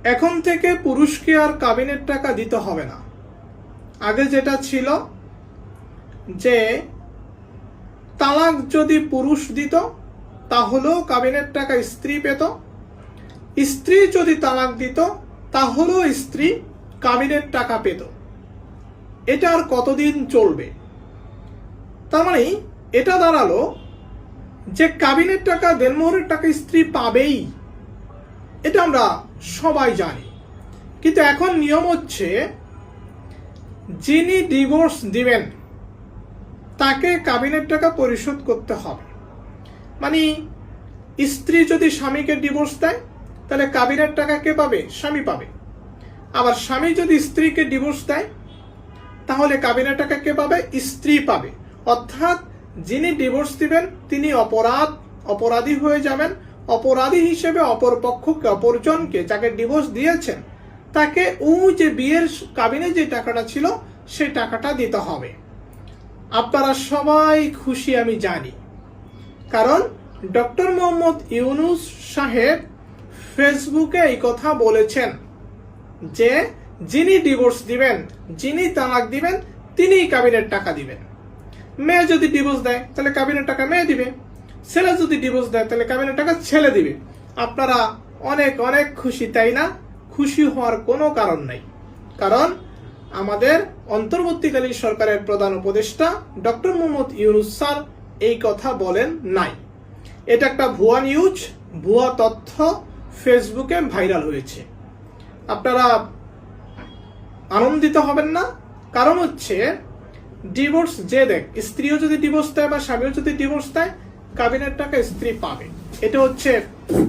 এখন থেকে পুরুষকে আর কাবিনের টাকা দিতে হবে না। আগে যেটা ছিল যে তালাক যদি পুরুষ দিত তাহলেও কাবিনের টাকা স্ত্রী পেত, স্ত্রী যদি তালাক দিত তাহলেও স্ত্রী কাবিনের টাকা পেত। এটা আর কতদিন চলবে? তার মানে এটা দাঁড়ালো যে কাবিনের টাকা, দেনমোহরের টাকা স্ত্রী পাবেই, এটা আমরা সবাই জানি। কিন্তু এখন নিয়ম হচ্ছে যিনি ডিভোর্স দিবেন তাকে কাবিনের টাকা পরিশোধ করতে হবে। মানে স্ত্রী যদি স্বামীকে ডিভোর্স দেয় তাহলে কাবিনের টাকা কে পাবে? স্বামী পাবে। আবার স্বামী যদি স্ত্রীকে ডিভোর্স দেয় তাহলে কাবিনের টাকা কে পাবে? স্ত্রী পাবে। অর্থাৎ যিনি ডিভোর্স দিবেন তিনি অপরাধী হয়ে যাবেন। অপরাধী হিসেবে অপর পক্ষকে, অপরজনকে, যাকে ডিভোর্স দিয়েছেন তাকে যে বিয়ের কাবিনে যে টাকাটা ছিল সেই টাকাটা দিতে হবে। আপনারা সবাই খুশি আমি জানি, কারণ ডক্টর মোহাম্মদ ইউনূস সাহেব ফেসবুকে এই কথা বলেছেন যে যিনি ডিভোর্স দিবেন, যিনি তালাক দিবেন তিনিই কাবিনের টাকা দিবেন। মেয়ে যদি ডিভোর্স দেয় তাহলে কাবিনের টাকা মেয়ে দিবে, ছেলে যদি ডিভোর্স দেয় তাহলে কাবিনের টাকা ছেলে দিবে। আপনারা অনেক অনেক খুশি, তাই না? খুশি হওয়ার কোনো কারণ নাই, কারণ আমাদের অন্তর্বর্তীকালীন সরকারের প্রধান উপদেষ্টা ডক্টর মোহাম্মদ ইউনূস স্যার এই কথা বলেন নাই। এটা একটা ভুয়া নিউজ, ভুয়া তথ্য ফেসবুকে ভাইরাল হয়েছে। আপনারা আনন্দিত হবেন না, কারণ হচ্ছে ডিভোর্স যে দেখ, স্ত্রীও যদি ডিভোর্স দেয় বা স্বামীও যদি ডিভোর্স দেয় কাবিনের টাকা স্ত্রী পাবে। এটা হচ্ছে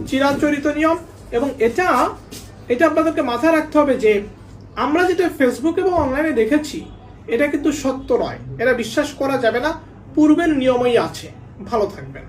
চিরাচরিত নিয়ম। এবং এটা আপনাদেরকে মাথায় রাখতে হবে যে আমরা যেটা ফেসবুক এবং অনলাইনে দেখেছি এটা কিন্তু সত্য নয়, এটা বিশ্বাস করা যাবে না। পূর্বের নিয়মই আছে। ভালো থাকবেন।